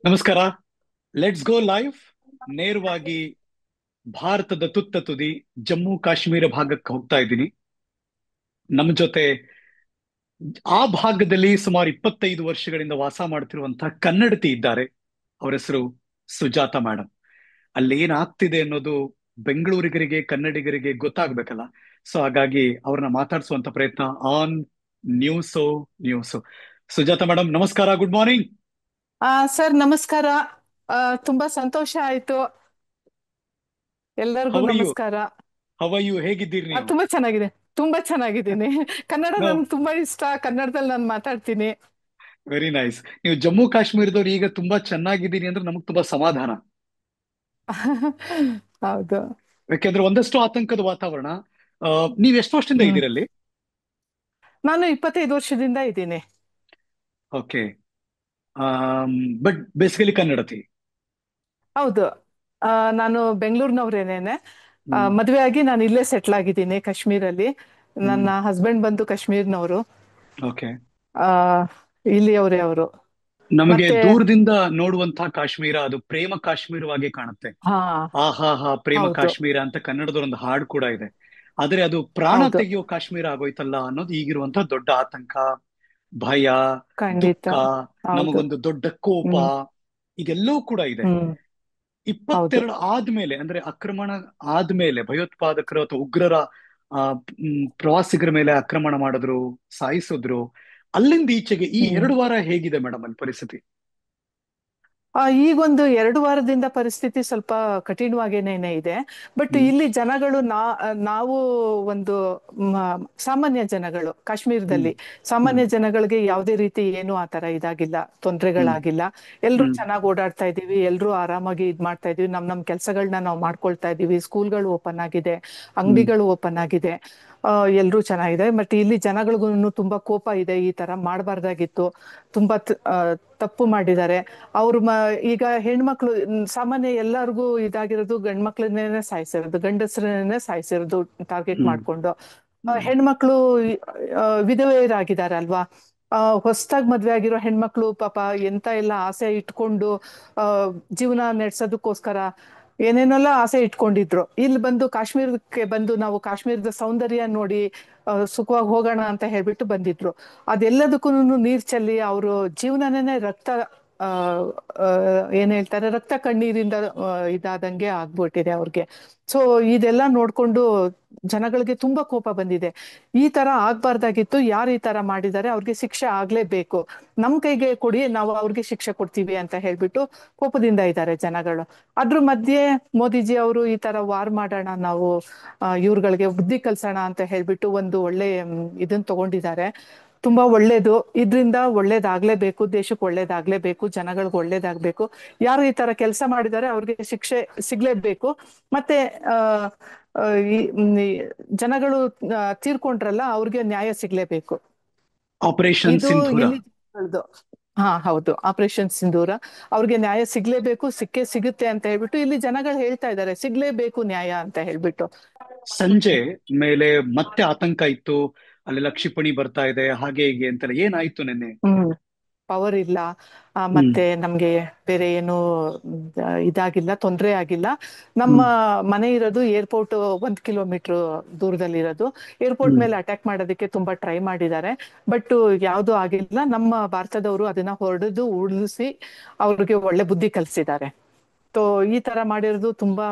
ನಮಸ್ಕಾರ. Let's go live. ನೇರವಾಗಿ ಭಾರತದ ತುತ್ತ ತುದಿ ಜಮ್ಮು ಕಾಶ್ಮೀರ ಭಾಗಕ್ಕೆ ಹೋಗ್ತಾ ಇದ್ದೀನಿ. ನಮ್ಮ ಜೊತೆ ಆ ಭಾಗದಲ್ಲಿ ಸುಮಾರು 25 ವರ್ಷಗಳಿಂದ ವಾಸ ಮಾಡ್ತಿರುವಂತಹ ಕನ್ನಡತಿ ಇದ್ದಾರೆ. ಅವರ ಹೆಸರು ಸುಜಾತ ಮೇಡಮ್. ಅಲ್ಲಿ ಏನಾಗ್ತಿದೆ ಅನ್ನೋದು ಬೆಂಗಳೂರಿಗರಿಗೆ ಕನ್ನಡಿಗರಿಗೆ ಗೊತ್ತಾಗ್ಬೇಕಲ್ಲ. ಸೊ ಹಾಗಾಗಿ ಅವ್ರನ್ನ ಮಾತಾಡಿಸುವಂತ ಪ್ರಯತ್ನ ಆನ್ ನ್ಯೂಸೋ ನ್ಯೂಸು. ಸುಜಾತ ಮೇಡಮ್, ನಮಸ್ಕಾರ. Good morning. ಸರ್ ನಮಸ್ಕಾರ. ತುಂಬಾ ಸಂತೋಷ ಆಯ್ತು. ಎಲ್ಲರಿಗೂ ಹವ ಯು ನಮಸ್ಕಾರ. ಹವ ಯು ಹೇಗಿದ್ದೀರಿ ನೀವು? ತುಂಬಾ ಚೆನ್ನಾಗಿದೆ. ತುಂಬಾ ಚೆನ್ನಾಗಿದ್ದೀನಿ. ಕನ್ನಡ ನೋ, ನನ್ಗೆ ತುಂಬಾ ಇಷ್ಟ. ಕನ್ನಡದಲ್ಲಿ ನಾನು ಮಾತಾಡ್ತೀನಿ. Very nice. ನೀವು ಜಮ್ಮು ಕಾಶ್ಮೀರದವ್ರು ಈಗ ತುಂಬಾ ಚೆನ್ನಾಗಿದ್ದೀನಿ ಅಂದ್ರೆ ನಮಗ್ ತುಂಬಾ ಸಮಾಧಾನ. ಹೌದು. ಯಾಕೆಂದ್ರೆ ಒಂದಷ್ಟು ಆತಂಕದ ವಾತಾವರಣ. ನೀವ್ ಎಷ್ಟು ವರ್ಷದಿಂದ ಹ್ಮ್. ಇದ್ದೀರಲ್ಲಿ? ನಾನು 25 ವರ್ಷದಿಂದ ಇದ್ದೀನಿ. ಓಕೆ. ಬಟ್ ಬೇಸಿಕಲಿ ಕನ್ನಡತಿ. ಹೌದು. ಆ, ನಾನು ಬೆಂಗಳೂರಿನವ್ರೇನೇನೆ. ಹ್ಮ್. ಮದುವೆ ಆಗಿ ನಾನು ಇಲ್ಲೇ ಸೆಟ್ಲ್ ಆಗಿದ್ದೀನಿ ಕಾಶ್ಮೀರಲ್ಲಿ. ಹ್ಮ್. ನನ್ನ ಹಸ್ಬೆಂಡ್ ಬಂದು ಕಾಶ್ಮೀರ್ನವರು. ಓಕೆ. ಆ ಇಲ್ಲಿಯವರೇ ಅವರು. ನಮಗೆ ಮತ್ತೆ ದೂರದಿಂದ ನೋಡುವಂತಹ ಕಾಶ್ಮೀರ ಅದು ಪ್ರೇಮ ಕಾಶ್ಮೀರವಾಗಿ ಕಾಣುತ್ತೆ. ಹಾ, ಆಹಾ ಹಾ, ಪ್ರೇಮ ಹೌದು. ಕಾಶ್ಮೀರ ಅಂತ ಕನ್ನಡದೊಂದು ಹಾಡು ಕೂಡ ಇದೆ. ಆದ್ರೆ ಅದು ಪ್ರಾಣ ಹೌದು. ತೆಗೆಯೋ ಕಾಶ್ಮೀರ ಆಗೋಯ್ತಲ್ಲ ಅನ್ನೋದು ಈಗಿರುವಂತಹ ದೊಡ್ಡ ಆತಂಕ, ಭಯ, ಖಂಡಿತ. ದುಃಖ, ಹೌದು. ನಮಗೊಂದು ದೊಡ್ಡ ಕೋಪ, ಹ್ಮ್. ಇದೆಲ್ಲವೂ ಕೂಡ ಇದೆ. ಹ್ಮ್. ಹೌದು. 22 ಆದ್ಮೇಲೆ, ಅಂದ್ರೆ ಆಕ್ರಮಣ ಆದ್ಮೇಲೆ, ಭಯೋತ್ಪಾದಕರು ಅಥವಾ ಉಗ್ರರ ಪ್ರವಾಸಿಗರ ಮೇಲೆ ಆಕ್ರಮಣ ಮಾಡಿದ್ರು, ಸಾಯಿಸಿದ್ರು. ಅಲ್ಲಿಂದ ಈಚೆಗೆ ಈ ಹ್ಮ್. 2 ವಾರ ಹೇಗಿದೆ ಮೇಡಮ್ ಅಲ್ಲಿ ಪರಿಸ್ಥಿತಿ? ಈಗೊಂದು 2 ವಾರದಿಂದ ಪರಿಸ್ಥಿತಿ ಸ್ವಲ್ಪ ಕಠಿಣವಾಗೇನೇನೆ ಇದೆ. ಬಟ್ ಹ್ಮ್. ಇಲ್ಲಿ ಜನಗಳು ನಾವು ಒಂದು ಮ, ಸಾಮಾನ್ಯ ಜನಗಳು ಹ್ಮ್. ಕಾಶ್ಮೀರದಲ್ಲಿ ಹ್ಮ್. ಸಾಮಾನ್ಯ ಜನಗಳಿಗೆ ಯಾವುದೇ ರೀತಿ ಏನು ಆತರ ಇದಾಗಿಲ್ಲ, ಹ್ಮ್. ತೊಂದರೆಗಳಾಗಿಲ್ಲ. ಎಲ್ರೂ ಹ್ಮ್. ಚೆನ್ನಾಗಿ ಓಡಾಡ್ತಾ ಇದೀವಿ. ಎಲ್ರೂ ಆರಾಮಾಗಿ ಇದ್ ಮಾಡ್ತಾ ಇದೀವಿ. ನಮ್ ಕೆಲ್ಸಗಳನ್ನ ನಾವು ಮಾಡ್ಕೊಳ್ತಾ ಇದೀವಿ. ಸ್ಕೂಲ್ಗಳು ಓಪನ್ ಆಗಿದೆ, ಹ್ಮ್. ಅಂಗಡಿಗಳು ಓಪನ್ ಆಗಿದೆ. ಎಲ್ರೂ ಚೆನ್ನಾಗಿದೆ. ಬಟ್ ಇಲ್ಲಿ ಜನಗಳಿಗೂ ತುಂಬಾ ಕೋಪ ಇದೆ. ಈ ತರ ಮಾಡಬಾರ್ದಾಗಿತ್ತು. ತುಂಬಾ ತಪ್ಪು ಮಾಡಿದ್ದಾರೆ. ಅವ್ರು ಈಗ ಹೆಣ್ಮಕ್ಳು ಸಾಮಾನ್ಯ ಎಲ್ಲರಿಗೂ ಇದಾಗಿರೋದು ಗಂಡ್ಮಕ್ಳನ್ನೇ ಸಾಯಿಸಿರೋದು, ಗಂಡಸರನ್ನೇ ಸಾಯಿಸಿರೋದು ಟಾರ್ಗೆಟ್ ಹ್ಮ್. ಮಾಡ್ಕೊಂಡು. ಹ್ಮ್. ಹೆಣ್ಮಕ್ಳು ವಿಧವೆಯರಾಗಿದ್ದಾರೆ ಅಲ್ವಾ. ಹೊಸದಾಗಿ ಮದ್ವೆ ಆಗಿರೋ ಹೆಣ್ಮಕ್ಳು ಪಾಪ ಎಂತ ಎಲ್ಲ ಆಸೆ ಇಟ್ಕೊಂಡು ಆ ಜೀವನ ನಡೆಸೋದಕ್ಕೋಸ್ಕರ ಏನೇನೆಲ್ಲ ಆಸೆ ಇಟ್ಕೊಂಡಿದ್ರು. ಇಲ್ಲಿ ಬಂದು ಕಾಶ್ಮೀರಕ್ಕೆ ಬಂದು ನಾವು ಕಾಶ್ಮೀರದ ಸೌಂದರ್ಯ ನೋಡಿ ಸುಖವಾಗಿ ಹೋಗೋಣ ಅಂತ ಹೇಳ್ಬಿಟ್ಟು ಬಂದಿದ್ರು. ಅದೆಲ್ಲದಕ್ಕೂ ನೀರ್ ಚೆಲ್ಲಿ ಅವರು ಜೀವನನೇ ರಕ್ತ ಆ ಆ, ಏನ್ ಹೇಳ್ತಾರೆ, ರಕ್ತ ಕಣ್ಣೀರಿಂದ ಇದಾದಂಗೆ ಆಗ್ಬಿಟ್ಟಿದೆ ಅವ್ರಿಗೆ. ಸೊ ಇದೆಲ್ಲ ನೋಡ್ಕೊಂಡು ಜನಗಳಿಗೆ ತುಂಬಾ ಕೋಪ ಬಂದಿದೆ. ಈ ತರ ಆಗ್ಬಾರ್ದಾಗಿತ್ತು. ಯಾರು ಈ ತರ ಮಾಡಿದ್ದಾರೆ ಅವ್ರಿಗೆ ಶಿಕ್ಷೆ ಆಗ್ಲೇಬೇಕು. ನಮ್ ಕೈಗೆ ಕೊಡಿ, ನಾವು ಅವ್ರಿಗೆ ಶಿಕ್ಷೆ ಕೊಡ್ತೀವಿ ಅಂತ ಹೇಳ್ಬಿಟ್ಟು ಕೋಪದಿಂದ ಇದ್ದಾರೆ ಜನಗಳು. ಅದ್ರ ಮಧ್ಯೆ ಮೋದಿಜಿ ಅವರು ಈ ತರ ವಾರ್ ಮಾಡೋಣ ನಾವು, ಇವ್ರುಗಳಿಗೆ ಬುದ್ಧಿ ಕಲ್ಸೋಣ ಅಂತ ಹೇಳ್ಬಿಟ್ಟು ಒಂದು ಒಳ್ಳೆ ಇದನ್ನ ತಗೊಂಡಿದ್ದಾರೆ. ತುಂಬಾ ಒಳ್ಳೇದು. ಇದ್ರಿಂದ ಒಳ್ಳೇದಾಗ್ಲೇಬೇಕು, ದೇಶಕ್ಕೆ ಒಳ್ಳೇದಾಗ್ಲೇಬೇಕು, ಜನಗಳಿಗೆ ಒಳ್ಳೇದಾಗ್ಬೇಕು. ಯಾರು ಈ ತರ ಕೆಲಸ ಮಾಡಿದ್ದಾರೆ ಅವ್ರಿಗೆ ಶಿಕ್ಷೆ ಸಿಗ್ಲೇಬೇಕು. ಮತ್ತೆ ಆ ಆ, ಈ ಜನಗಳು ತೀರ್ಕೊಂಡ್ರಲ್ಲ ಅವ್ರಿಗೆ ನ್ಯಾಯ ಸಿಗ್ಲೇಬೇಕು. ಆಪರೇಷನ್ ಇದು ಸಿಂಧೂರ. ಇಲ್ಲಿ ಜನಗಳದ್ದು. ಹಾ, ಹೌದು. ಆಪರೇಷನ್ ಸಿಂಧೂರ. ಅವ್ರಿಗೆ ನ್ಯಾಯ ಸಿಗ್ಲೇಬೇಕು, ಸಿಕ್ಕೇ ಸಿಗುತ್ತೆ ಅಂತ ಹೇಳ್ಬಿಟ್ಟು ಇಲ್ಲಿ ಜನಗಳು ಹೇಳ್ತಾ ಇದ್ದಾರೆ. ಸಿಗ್ಲೇಬೇಕು ನ್ಯಾಯ ಅಂತ ಹೇಳ್ಬಿಟ್ಟು. ಸಂಜೆ ಮೇಲೆ ಮತ್ತೆ ಆತಂಕ ಇತ್ತು. ಅಲ್ಲೆಲ್ಲ ಕ್ಷಿಪಣಿ ಬರ್ತಾ ಇದೆ, ಹಾಗೆ ಹೀಗೆ ಅಂತೆಲ್ಲ ಏನಾಯ್ತು ನಿನ್ನೆ? ಹ್ಮ್. ಪವರ್ ಇಲ್ಲ. ಹ್ಮ್. ಮತ್ತೆ ನಮ್ಗೆ ಬೇರೆ ಏನು ಇದಾಗಿಲ್ಲ, ತೊಂದರೆ ಆಗಿಲ್ಲ. ನಮ್ಮ ಹ್ಮ್. ಮನೆ ಇರೋದು ಏರ್ಪೋರ್ಟ್ 1 ಕಿಲೋಮೀಟರ್ ದೂರದಲ್ಲಿರೋದು. ಏರ್ಪೋರ್ಟ್ ಹ್ಮ್. ಮೇಲೆ ಅಟ್ಯಾಕ್ ಮಾಡೋದಕ್ಕೆ ತುಂಬಾ ಟ್ರೈ ಮಾಡಿದ್ದಾರೆ. ಬಟ್ ಯಾವ್ದು ಆಗಿಲ್ಲ. ನಮ್ಮ ಭಾರತದವರು ಅದನ್ನ ಹೊಡೆದು ಉಳಿಸಿ ಅವ್ರಿಗೆ ಒಳ್ಳೆ ಬುದ್ಧಿ ಕಲಿಸಿದ್ದಾರೆ. ಸೊ ಈ ತರ ಮಾಡಿರೋದು ತುಂಬಾ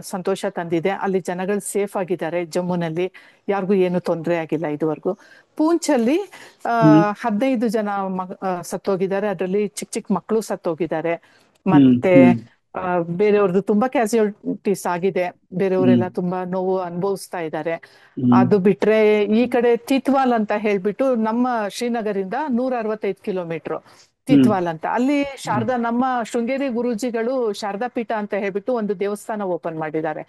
ಸಂತೋಷ ತಂದಿದೆ. ಅಲ್ಲಿ ಜನಗಳು ಸೇಫ್ ಆಗಿದ್ದಾರೆ. ಜಮ್ಮುನಲ್ಲಿ ಯಾರಿಗೂ ಏನು ತೊಂದರೆ ಆಗಿಲ್ಲ ಇದುವರೆಗೂ. ಪೂಂಚಲ್ಲಿ ಆ ಹ್ಮ್. 15 ಜನ ಸತ್ತೋಗಿದ್ದಾರೆ. ಅದರಲ್ಲಿ ಚಿಕ್ಕ ಚಿಕ್ಕ ಮಕ್ಕಳು ಸತ್ತೋಗಿದ್ದಾರೆ. ಹ್ಮ್. ಮತ್ತೆ ಹ್ಮ್. ಆ, ಬೇರೆಯವ್ರದ್ದು ತುಂಬಾ ಕ್ಯಾಸುಯಾಲಿಟೀಸ್ ಆಗಿದೆ. ಹ್ಮ್. ಬೇರೆಯವರೆಲ್ಲ ತುಂಬಾ ನೋವು ಅನುಭವಿಸ್ತಾ ಇದ್ದಾರೆ. ಹ್ಮ್. ಅದು ಬಿಟ್ರೆ ಈ ಕಡೆ ತೀತ್ವಾಲ್ ಅಂತ ಹೇಳ್ಬಿಟ್ಟು ನಮ್ಮ ಶ್ರೀನಗರಿಂದ 165 ಕಿಲೋಮೀಟರ್ ಹ್ಮ್. ತೀತ್ವಾಲ್ ಅಂತ, ಅಲ್ಲಿ ಹ್ಮ್. ಶಾರದಾ ನಮ್ಮ ಶೃಂಗೇರಿ ಗುರೂಜಿಗಳು ಶಾರದಾ ಪೀಠ ಅಂತ ಹೇಳ್ಬಿಟ್ಟು ಒಂದು ದೇವಸ್ಥಾನ ಓಪನ್ ಮಾಡಿದ್ದಾರೆ.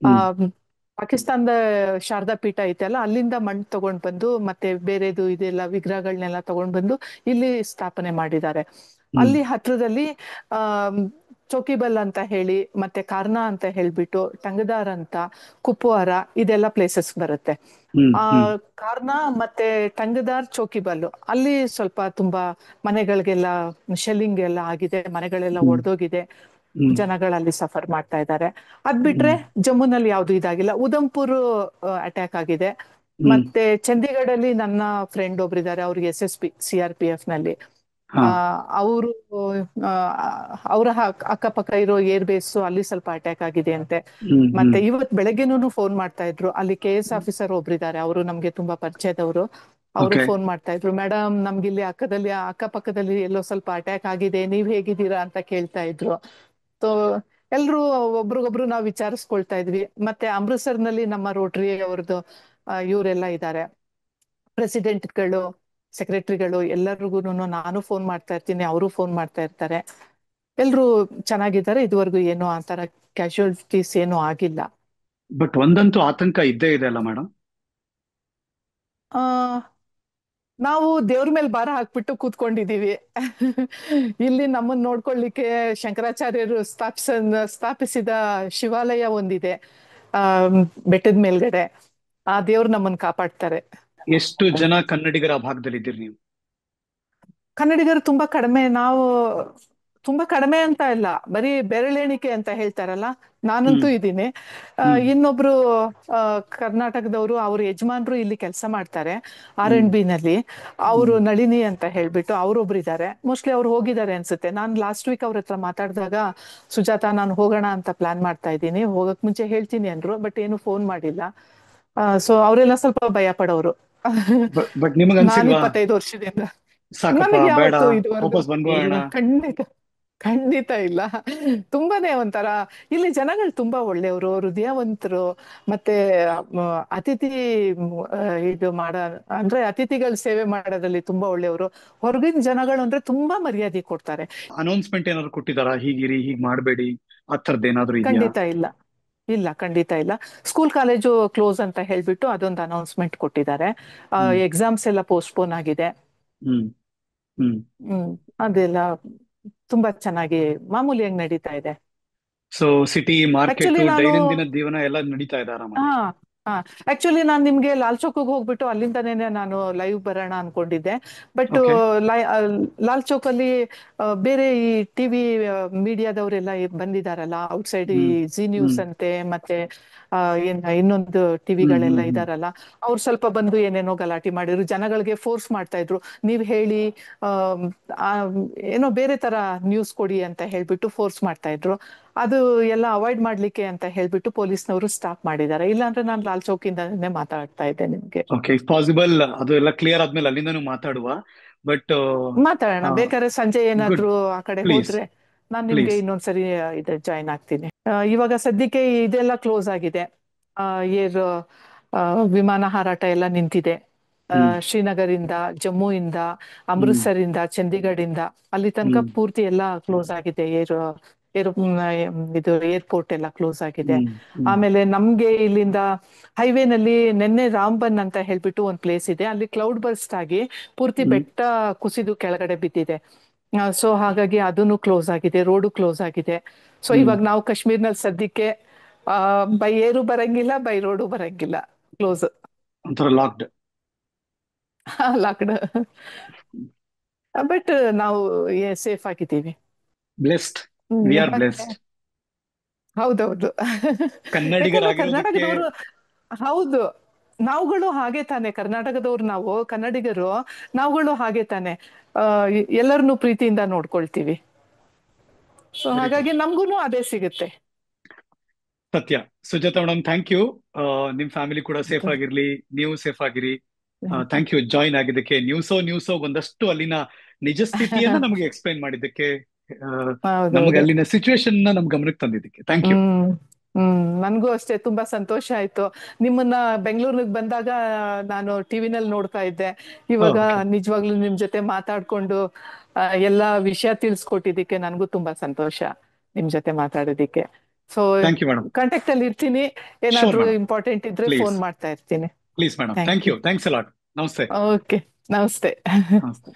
ಆ ಹ್ಮ್. ಪಾಕಿಸ್ತಾನದ ಶಾರದಾ ಪೀಠ ಐತಲ್ಲ, ಅಲ್ಲಿಂದ ಮಣ್ಣು ತಗೊಂಡ್ ಬಂದು ಮತ್ತೆ ಬೇರೆದು ಇದೆಲ್ಲ ವಿಗ್ರಹಗಳನ್ನೆಲ್ಲ ತಗೊಂಡ್ ಬಂದು ಇಲ್ಲಿ ಸ್ಥಾಪನೆ ಮಾಡಿದ್ದಾರೆ. ಹ್ಮ್. ಅಲ್ಲಿ ಹತ್ರದಲ್ಲಿ ಆ ಚೌಕಿಬಲ್ ಅಂತ ಹೇಳಿ, ಮತ್ತೆ ಕಾರ್ನಾ ಅಂತ ಹೇಳ್ಬಿಟ್ಟು, ಟಂಗದಾರ್ ಅಂತ, ಕುಪ್ವಾರ, ಇದೆಲ್ಲ ಪ್ಲೇಸಸ್ ಬರುತ್ತೆ. ಹ್ಮ್ ಆ ಹ್ಮ್ ಕಾರ್ನಾ ಮತ್ತೆ ಟಂಗದಾರ್, ಚೌಕಿಬಲ್ ಅಲ್ಲಿ ಸ್ವಲ್ಪ ತುಂಬಾ ಮನೆಗಳಿಗೆಲ್ಲ ಶೆಲ್ಲಿಂಗ್ ಎಲ್ಲ ಆಗಿದೆ, ಮನೆಗಳೆಲ್ಲ ಹ್ಮ್ ಒಡೆದೋಗಿದೆ, ಹ್ಮ್ ಜನಗಳಲ್ಲಿ ಸಫರ್ ಮಾಡ್ತಾ ಇದ್ದಾರೆ. ಅದ್ ಬಿಟ್ರೆ ಹ್ಮ್ ಜಮ್ಮುನಲ್ಲಿ ಯಾವ್ದು ಇದಾಗಿಲ್ಲ. ಉದಂಪುರ್ ಅಟ್ಯಾಕ್ ಆಗಿದೆ. ಹ್ಮ್ ಮತ್ತೆ ಚಂಡೀಗಢಲ್ಲಿ ನನ್ನ ಫ್ರೆಂಡ್ ಒಬ್ರಿದ್ದಾರೆ, ಅವ್ರಿಗೆ SSP CRPF ನಲ್ಲಿ. ಹಾ ಅವರು ಅವರ ಅಕ್ಕಪಕ್ಕ ಇರೋ ಏರ್ ಬೇಸ್ ಅಲ್ಲಿ ಸ್ವಲ್ಪ ಅಟ್ಯಾಕ್ ಆಗಿದೆ ಅಂತೆ. ಹ್ಮ್ ಮತ್ತೆ ಹ್ಮ್ ಇವತ್ ಬೆಳಗ್ಗೆನೂ ಫೋನ್ ಮಾಡ್ತಾ ಇದ್ರು, ಅಲ್ಲಿ KS ಆಫೀಸರ್ ಒಬ್ರಿದ್ದಾರೆ, ಅವರು ನಮ್ಗೆ ತುಂಬಾ ಪರಿಚಯದವರು. ಅವರು ಓಕೆ. ಫೋನ್ ಮಾಡ್ತಾ ಇದ್ರು, ಮೇಡಮ್ ನಮ್ಗಿಲ್ಲಿ ಅಕ್ಕಪಕ್ಕದಲ್ಲಿ ಎಲ್ಲೋ ಸ್ವಲ್ಪ ಅಟ್ಯಾಕ್ ಆಗಿದೆ, ನೀವ್ ಹೇಗಿದ್ದೀರಾ ಅಂತ ಕೇಳ್ತಾ ಇದ್ರು. ಸೊ ಎಲ್ರು ಒಬ್ರಿಗೊಬ್ರು ನಾವು ವಿಚಾರಿಸ್ಕೊಳ್ತಾ ಇದ್ವಿ. ಮತ್ತೆ ಅಮೃತ್ಸರ್ನಲ್ಲಿ ನಮ್ಮ ರೋಟರಿ ಅವ್ರದ್ದು ಇವರೆಲ್ಲ ಇದ್ದಾರೆ, ಪ್ರೆಸಿಡೆಂಟ್ಗಳು, ಸೆಕ್ರೆಟರಿಗಳು, ಎಲ್ಲರಿಗೂ ನಾನು ಫೋನ್ ಮಾಡ್ತಾ ಇರ್ತೀನಿ, ಅವರು ಫೋನ್ ಮಾಡ್ತಾ ಇರ್ತಾರೆ. ಎಲ್ರು ಚೆನ್ನಾಗಿದ್ದಾರೆ, ಇದುವರೆಗೂ ಏನೋ ಆ ತರ ಕ್ಯಾಶುಯಾಲಿಟೀಸ್ ಏನೂ ಆಗಿಲ್ಲ. ಬಟ್ ಒಂದಂತೂ ಆತಂಕ ಇದ್ದೇ ಇದೆ ಅಲ್ಲ ಮೇಡಮ್? ಆ ನಾವು ದೇವ್ರ ಮೇಲೆ ಭಾರ ಹಾಕ್ಬಿಟ್ಟು ಕೂತ್ಕೊಂಡಿದೀವಿ. ಇಲ್ಲಿ ನಮ್ಮನ್ನ ನೋಡ್ಕೊಳ್ಳಿಕ್ಕೆ ಶಂಕರಾಚಾರ್ಯರು ಸ್ಥಾಪಿಸಿದ ಶಿವಾಲಯ ಒಂದಿದೆ ಆ ಬೆಟ್ಟದ ಮೇಲ್ಗಡೆ. ಆ ದೇವ್ರು ನಮ್ಮನ್ನ ಕಾಪಾಡ್ತಾರೆ. ಎಷ್ಟು ಜನ ಕನ್ನಡಿಗರ ಆ ಭಾಗದಲ್ಲಿ ಇದ್ದೀರಿ ನೀವು? ಕನ್ನಡಿಗರು ತುಂಬಾ ಕಡಿಮೆ. ನಾವು ತುಂಬಾ ಕಡಿಮೆ ಅಂತ ಇಲ್ಲ, ಬರೀ ಬೆರಳೆಣಿಕೆ ಅಂತ ಹೇಳ್ತಾರಲ್ಲ, ನಾನಂತೂ ಹ್ಮ್ ಇದ್ದೀನಿ. ಹ್ಮ್ ಇನ್ನೊಬ್ರು ಕರ್ನಾಟಕದವರು, ಅವ್ರ ಯಜಮಾನ್ರು ಇಲ್ಲಿ ಕೆಲಸ ಮಾಡ್ತಾರೆ ಹ್ಮ್ R&B ನಲ್ಲಿ. ಅವರು ಹ್ಮ್ ನಳಿನಿ ಅಂತ ಹೇಳ್ಬಿಟ್ಟು ಅವ್ರೊಬ್ರು ಇದ್ದಾರೆ. ಮೋಸ್ಟ್ಲಿ ಅವ್ರು ಹೋಗಿದ್ದಾರೆ ಅನ್ಸುತ್ತೆ. ನಾನು ಲಾಸ್ಟ್ ವೀಕ್ ಅವ್ರ ಹತ್ರ ಮಾತಾಡಿದಾಗ, ಸುಜಾತ ನಾನು ಹೋಗೋಣ ಅಂತ ಪ್ಲಾನ್ ಮಾಡ್ತಾ ಇದ್ದೀನಿ, ಹೋಗಕ್ ಮುಂಚೆ ಹೇಳ್ತೀನಿ ಅಂದ್ರು, ಬಟ್ ಏನು ಫೋನ್ ಮಾಡಿಲ್ಲ. ಸೊ ಅವರೆಲ್ಲ ಸ್ವಲ್ಪ ಭಯ ಪಡೋರು. ಬಟ್ ನಿಮಗ್ ನಾನ್ ಅನ್ಸಿಲ್ವಾ 25 ವರ್ಷದಿಂದ ಸಾಕಪ್ಪ ನನಗೆ ಬೇಡ ಯಾವತ್ತು ಇದುವರೆಗೂ ವಾಪಸ್ ಬಂದ್ಬೋಣ? ಇಲ್ಲ, ಖಂಡಿತ ಖಂಡಿತ ಇಲ್ಲ. ತುಂಬಾನೇ ಒಂಥರ ಇಲ್ಲಿ ಜನಗಳು ತುಂಬಾ ಒಳ್ಳೆಯವರು, ಹೃದಯವಂತರು. ಮತ್ತೆ ಮ, ಅತಿಥಿ ಇದು ಅಂದ್ರೆ ಅತಿಥಿಗಳ ಸೇವೆ ಮಾಡೋದ್ರಲ್ಲಿ ತುಂಬಾ ಒಳ್ಳೆಯವರು. ಹೊರಗಿನ ಜನಗಳು ಅಂದ್ರೆ ತುಂಬಾ ಮರ್ಯಾದೆ ಕೊಡ್ತಾರೆ. ಅನೌನ್ಸ್ಮೆಂಟ್ ಏನಾದ್ರು ಕೊಟ್ಟಿದಾರಾ, ಹೀಗಿರಿ ಹೀಗ್ ಮಾಡ್ಬೇಡಿ, ಆ ಥರದ್ದು ಏನಾದ್ರು ಇದೆಯಾ? ಖಂಡಿತ ಇಲ್ಲ, ಇಲ್ಲ ಖಂಡಿತ ಇಲ್ಲ. ಸ್ಕೂಲ್ ಕಾಲೇಜು ಕ್ಲೋಸ್ ಅಂತ ಹೇಳ್ಬಿಟ್ಟು ಅದೊಂದು ಅನೌನ್ಸ್ಮೆಂಟ್ ಕೊಟ್ಟಿದ್ದಾರೆ. ಹ್ಮ್ ಎಕ್ಸಾಮ್ಸ್ ಎಲ್ಲ ಪೋಸ್ಟ್ಪೋನ್ ಆಗಿದೆ. ಹ್ಮ್ ಹ್ಮ್ ಹ್ಮ್ ಅದೆಲ್ಲ ತುಂಬಾ ಚೆನ್ನಾಗಿ ಮಾಮೂಲಿಯಾಗಿ ನಡೀತಾ ಇದೆ. ಸೊ ಸಿಟಿ ಮಾರ್ಕೆಟ್ ಆಕ್ಚುಲಿ ನಾನು ದೈನಂದಿನ ಜೀವನ ಎಲ್ಲ ನಡೀತಾ ಇದೆ ಹಾ ಆರಾಮಾಗಿ? ಹಾ ಆಕ್ಚುಲಿ ನಾನು ನಿಮ್ಗೆ ಲಾಲ್ ಚೌಕ್ಗೆ ಹೋಗ್ಬಿಟ್ಟು ಅಲ್ಲಿಂದನೇ ನಾನು ಲೈವ್ ಬರೋಣ ಅನ್ಕೊಂಡಿದ್ದೆ. But okay. ಲಾಲ್ ಚೌಕ್ ಅಲ್ಲಿ ಬೇರೆ ಈ ಟಿವಿ ಮೀಡಿಯಾದವರೆಲ್ಲ ಬಂದಿದಾರಲ್ಲ, ಔಟ್ಸೈಡ್ ಈ ಹ್ಮ್ ಜಿ ನ್ಯೂಸ್ ಹ್ಮ್ ಅಂತೆ, ಮತ್ತೆ ಇನ್ನೊಂದು ಹ್ಮ್ ಟಿವಿಗಳೆಲ್ಲ ಹ್ಮ್ ಹ್ಮ್ ಇದಾರಲ್ಲ, ಅವ್ರು ಸ್ವಲ್ಪ ಬಂದು ಏನೇನೋ ಗಲಾಟೆ ಮಾಡಿದ್ರು, ಜನಗಳಿಗೆ ಫೋರ್ಸ್ ಮಾಡ್ತಾ ಇದ್ರು, ನೀವ್ ಹೇಳಿ ಆ, ಆ, ಏನೋ ಬೇರೆ ತರ ನ್ಯೂಸ್ ಕೊಡಿ ಅಂತ ಹೇಳ್ಬಿಟ್ಟು ಫೋರ್ಸ್ ಮಾಡ್ತಾ ಇದ್ರು. ಅದು ಎಲ್ಲ ಅವಾಯ್ಡ್ ಮಾಡ್ಲಿಕ್ಕೆ ಅಂತ ಹೇಳ್ಬಿಟ್ಟು ಪೊಲೀಸ್ನವರು ಸ್ಟಾಪ್ ಮಾಡಿದ್ದಾರೆ. ಇಲ್ಲಾಂದ್ರೆ ನಾನು ಲಾಲ್ ಚೌಕಿಂದಾನೇ ಮಾತಾಡ್ತಾ ಇದ್ದೆ ನಿಮ್ಗೆ. ಓಕೆ, ಇಫ್ ಪಾಸಿಬಲ್ ಅದು ಎಲ್ಲ ಕ್ಲಿಯರ್ ಆದ್ಮೇಲೆ ಅಲ್ಲಿಂದನೂ ಮಾತಾಡುವ. ಬಟ್ ಮಾತಾಡೋಣ, ಬೇಕಾದ್ರೆ ಸಂಜೆ ಗುಡ್, ಏನಾದ್ರು ಆ ಕಡೆ ಪ್ಲೀಸ್ ಹೋದ್ರೆ ನಾನು ನಿಮ್ಗೆ ಪ್ಲೀಸ್. ಇನ್ನೊಂದ್ಸರಿ ಇದೆ ಜಾಯ್ನ್ ಆಗ್ತೀನಿ. ಇವಾಗ ಸದ್ಯಕ್ಕೆ ಇದೆಲ್ಲ ಕ್ಲೋಸ್ ಆಗಿದೆ. ಏರ್ ವಿಮಾನ ಹಾರಾಟ ಎಲ್ಲ ನಿಂತಿದೆ. ಹ್ಮ್ ಶ್ರೀನಗರಿಂದ, ಜಮ್ಮುಯಿಂದ, ಹ್ಮ್ ಅಮೃತ್ಸರಿಂದ, ಚಂಡೀಗಢದಿಂದ ಅಲ್ಲಿ ತನಕ ಹ್ಮ್ ಪೂರ್ತಿ ಎಲ್ಲ ಕ್ಲೋಸ್ ಆಗಿದೆ. ಏರ್ ಇದು ಏರ್ಪೋರ್ಟ್ ಎಲ್ಲ ಕ್ಲೋಸ್ ಆಗಿದೆ. ಹ್ಮ್ ಹ್ಮ್ ಆಮೇಲೆ ನಮ್ಗೆ ಇಲ್ಲಿಂದ ಹೈವೇನಲ್ಲಿ ನಿನ್ನೆ ರಾಮ್ಬನ್ ಅಂತ ಹೇಳ್ಬಿಟ್ಟು ಒಂದು ಪ್ಲೇಸ್ ಇದೆ, ಅಲ್ಲಿ ಕ್ಲೌಡ್ ಬರ್ಸ್ಟ್ ಆಗಿ ಪೂರ್ತಿ ಹ್ಮ್ ಬೆಟ್ಟ ಕುಸಿದು ಕೆಳಗಡೆ ಬಿದ್ದಿದೆ. ಸೊ ಹಾಗಾಗಿ ಅದನ್ನು ಕ್ಲೋಸ್ ಆಗಿದೆ, ರೋಡು ಕ್ಲೋಸ್ ಆಗಿದೆ. ಸೊ ಹ್ಮ್ ಇವಾಗ ನಾವು ಕಾಶ್ಮೀರ್ನಲ್ಲಿ ಸದ್ಯಕ್ಕೆ ಬೈ ಏರು ಬರಂಗಿಲ್ಲ, ಬೈ ರೋಡು ಬರಂಗಿಲ್ಲ, ಕ್ಲೋಸ್. ಒಂಥರ ಲಾಕ್ಡ್. ಲಾಕ್ಡ್. ಬಟ್ ನಾವು ಸೇಫ್ ಆಗಿದ್ದೀವಿ. ಬ್ಲೆಸ್ಡ್. ವಿ ಆರ್ ಮತ್ತೆ ಬ್ಲೆಸ್ಡ್. ಹೌದೌದು. ಯಾಕಂದ್ರೆ ಕನ್ನಡಿಗರಾಗಿರೋದಕ್ಕೆ. ಕರ್ನಾಟಕದವರು, ಹೌದು, ನಾವುಗಳು ಹಾಗೆ ತಾನೆ, ಕರ್ನಾಟಕದವ್ರು ನಾವು ಕನ್ನಡಿಗರು, ನಾವುಗಳು ಹಾಗೆ ತಾನೆ, ಎಲ್ಲರನ್ನೂ ಪ್ರೀತಿಯಿಂದ ನೋಡ್ಕೊಳ್ತೀವಿ. So very good. ಹಾಗಾಗಿ ನಮ್ಗೂನು ಅದೇ ಸಿಗುತ್ತೆ. ಸತ್ಯ. Sujata madam, thank you. ನಿಮ್ ಫ್ಯಾಮಿಲಿ ಕೂಡ ಸೇಫ್ ಆಗಿರ್ಲಿ, ನೀವು ಸೇಫ್ ಆಗಿರಿ. ಥ್ಯಾಂಕ್ ಯು ಜಾಯಿನ್ ಆಗಿದ್ದಕ್ಕೆ, ನ್ಯೂಸೋ ಒಂದಷ್ಟು ಅಲ್ಲಿನ ನಿಜ ಸ್ಥಿತಿಯನ್ನ ನಮಗೆ ಎಕ್ಸ್ಪ್ಲೈನ್ ಮಾಡಿದ್ದಕ್ಕೆ, ಆ, ನಮಗೆ ಹೌದೌದು. ಅಲ್ಲಿನ ಸಿಚುವೇಶನ್ ನಮ್ ಗಮನಕ್ಕೆ ತಂದಿದ್ದಕ್ಕೆ ಥ್ಯಾಂಕ್ ಯು. ಹ್ಮ್ ನನ್ಗೂ ಅಷ್ಟೇ ತುಂಬಾ ಸಂತೋಷ ಆಯ್ತು. ನಿಮ್ಮನ್ನ ಬೆಂಗಳೂರಿಗೆ ಬಂದಾಗ ನಾನು ಟಿವಿನಲ್ಲಿ ನೋಡ್ತಾ ಇದ್ದೆ. ಇವಾಗ ಓಕೆ. ನಿಜವಾಗ್ಲೂ ನಿಮ್ ಜೊತೆ ಮಾತಾಡ್ಕೊಂಡು ಎಲ್ಲಾ ವಿಷಯ ತಿಳಿಸ್ಕೊಟ್ಟಿದ್ದಕ್ಕೆ ನನ್ಗೂ ತುಂಬಾ ಸಂತೋಷ, ನಿಮ್ ಜೊತೆ ಮಾತಾಡೋದಿಕ್ಕೆ. So thank you madam. Contact ಅಲ್ಲಿ ಇರ್ತೀನಿ, ಶೋರ್ ಏನಾದ್ರೂ ಮೇಡಮ್. ಇಂಪಾರ್ಟೆಂಟ್ ಇದ್ರೆ ಪ್ಲೀಸ್ ಫೋನ್ ಮಾಡ್ತಾ ಇರ್ತೀನಿ. Please madam, thank thank you. You, thanks a lot. ನಮಸ್ತೆ. ಓಕೆ, ನಮಸ್ತೆ. ನಮಸ್ತೆ.